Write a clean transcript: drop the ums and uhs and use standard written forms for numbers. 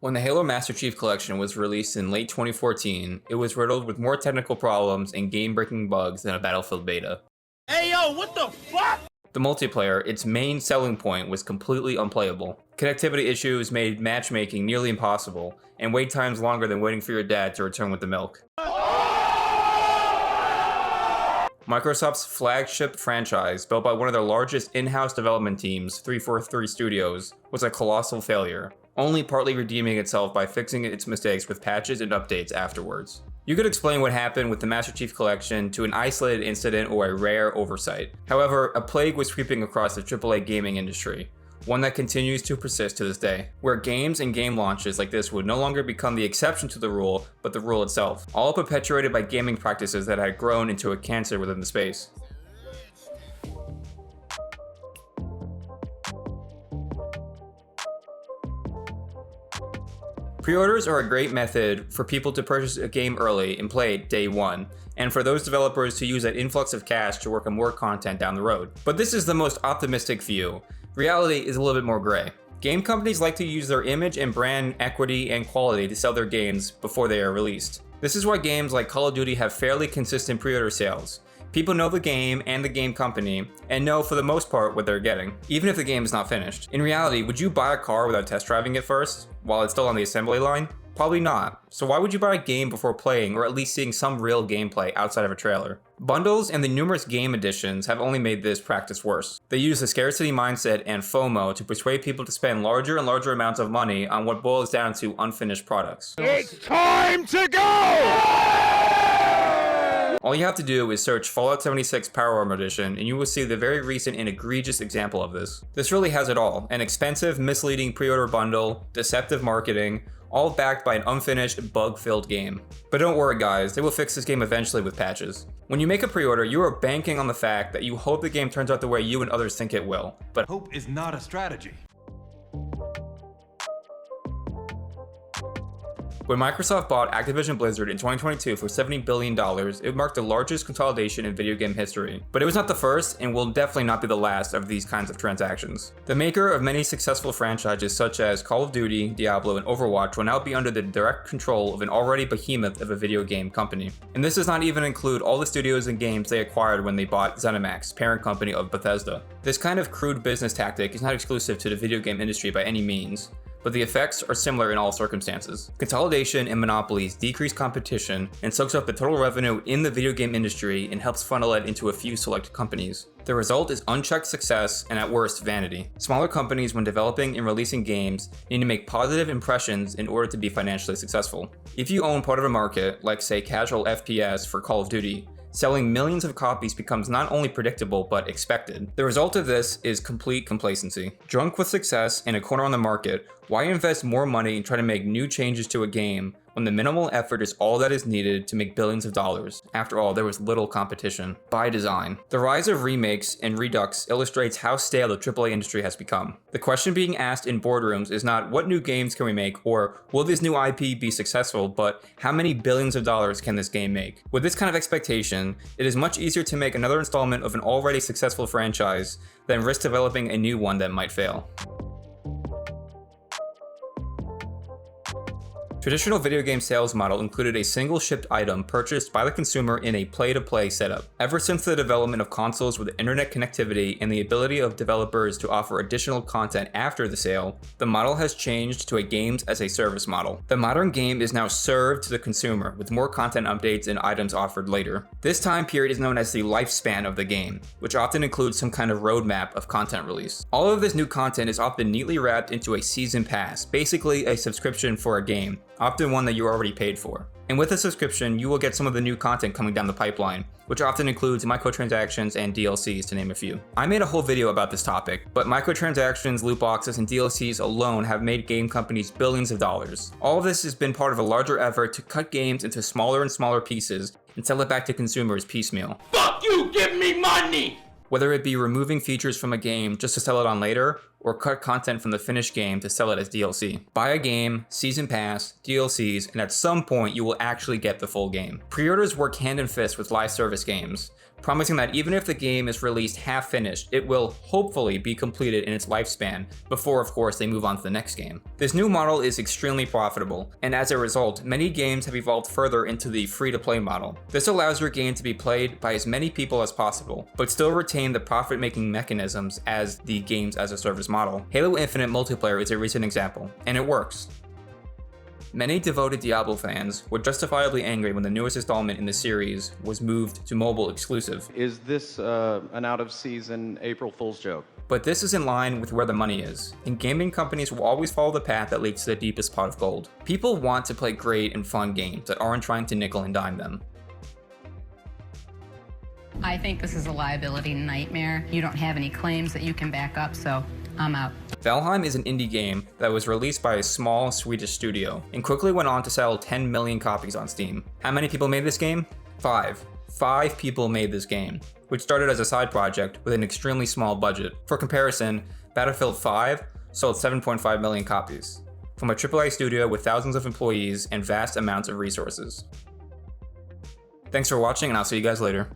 When the Halo Master Chief Collection was released in late 2014, it was riddled with more technical problems and game-breaking bugs than a Battlefield beta. Hey yo, what the fuck? The multiplayer, its main selling point, was completely unplayable. Connectivity issues made matchmaking nearly impossible, and wait times longer than waiting for your dad to return with the milk. Microsoft's flagship franchise, built by one of their largest in-house development teams, 343 Studios, was a colossal failure, only partly redeeming itself by fixing its mistakes with patches and updates afterwards. You could explain what happened with the Master Chief Collection to an isolated incident or a rare oversight. However, a plague was sweeping across the AAA gaming industry, one that continues to persist to this day, where games and game launches like this would no longer become the exception to the rule, but the rule itself, all perpetuated by gaming practices that had grown into a cancer within the space. Pre-orders are a great method for people to purchase a game early and play it day one, and for those developers to use that influx of cash to work on more content down the road. But this is the most optimistic view. Reality is a little bit more gray. Game companies like to use their image and brand equity and quality to sell their games before they are released. This is why games like Call of Duty have fairly consistent pre-order sales. People know the game and the game company, and know for the most part what they're getting, even if the game is not finished. In reality, would you buy a car without test driving it first, while it's still on the assembly line? Probably not. So why would you buy a game before playing, or at least seeing some real gameplay outside of a trailer? Bundles and the numerous game editions have only made this practice worse. They use the scarcity mindset and FOMO to persuade people to spend larger and larger amounts of money on what boils down to unfinished products. It's time to go! All you have to do is search Fallout 76 Power Armor Edition and you will see the very recent and egregious example of this. This really has it all: an expensive, misleading pre-order bundle, deceptive marketing, all backed by an unfinished, bug-filled game. But don't worry guys, they will fix this game eventually with patches. When you make a pre-order, you are banking on the fact that you hope the game turns out the way you and others think it will. But hope is not a strategy. When Microsoft bought Activision Blizzard in 2022 for $70 billion, it marked the largest consolidation in video game history. But it was not the first, and will definitely not be the last of these kinds of transactions. The maker of many successful franchises such as Call of Duty, Diablo, and Overwatch will now be under the direct control of an already behemoth of a video game company. And this does not even include all the studios and games they acquired when they bought ZeniMax, parent company of Bethesda. This kind of crude business tactic is not exclusive to the video game industry by any means, but the effects are similar in all circumstances. Consolidation and monopolies decrease competition and soaks up the total revenue in the video game industry and helps funnel it into a few select companies. The result is unchecked success and at worst vanity. Smaller companies, when developing and releasing games, need to make positive impressions in order to be financially successful. If you own part of a market, like say casual FPS for Call of Duty, selling millions of copies becomes not only predictable, but expected. The result of this is complete complacency. Drunk with success and a corner on the market, why invest more money and try to make new changes to a game when the minimal effort is all that is needed to make billions of dollars? After all, there was little competition. By design. The rise of remakes and redux illustrates how stale the AAA industry has become. The question being asked in boardrooms is not what new games can we make or will this new IP be successful, but how many billions of dollars can this game make? With this kind of expectation, it is much easier to make another installment of an already successful franchise than risk developing a new one that might fail. Traditional video game sales model included a single shipped item purchased by the consumer in a play-to-play setup. Ever since the development of consoles with internet connectivity and the ability of developers to offer additional content after the sale, the model has changed to a games as a service model. The modern game is now served to the consumer with more content updates and items offered later. This time period is known as the lifespan of the game, which often includes some kind of roadmap of content release. All of this new content is often neatly wrapped into a season pass, basically a subscription for a game, often one that you already paid for. And with a subscription, you will get some of the new content coming down the pipeline, which often includes microtransactions and DLCs to name a few. I made a whole video about this topic, but microtransactions, loot boxes, and DLCs alone have made game companies billions of dollars. All of this has been part of a larger effort to cut games into smaller and smaller pieces and sell it back to consumers piecemeal. Fuck you, give me money! Whether it be removing features from a game just to sell it on later, or cut content from the finished game to sell it as DLC. Buy a game, season pass, DLCs, and at some point you will actually get the full game. Pre-orders work hand in fist with live service games. promising that even if the game is released half finished, it will hopefully be completed in its lifespan before, of course, they move on to the next game. This new model is extremely profitable, and as a result, many games have evolved further into the free-to-play model. This allows your game to be played by as many people as possible, but still retain the profit-making mechanisms as the games as a service model. Halo Infinite multiplayer is a recent example, and it works. Many devoted Diablo fans were justifiably angry when the newest installment in the series was moved to mobile exclusive. Is this an out-of-season April Fool's joke? But this is in line with where the money is, and gaming companies will always follow the path that leads to the deepest pot of gold. People want to play great and fun games that aren't trying to nickel and dime them. I think this is a liability nightmare. You don't have any claims that you can back up, so I'm out. Valheim is an indie game that was released by a small Swedish studio and quickly went on to sell 10 million copies on Steam. How many people made this game? 5. 5 people made this game, which started as a side project with an extremely small budget. For comparison, Battlefield 5 sold 7.5 million copies from a AAA studio with thousands of employees and vast amounts of resources. Thanks for watching, and I'll see you guys later.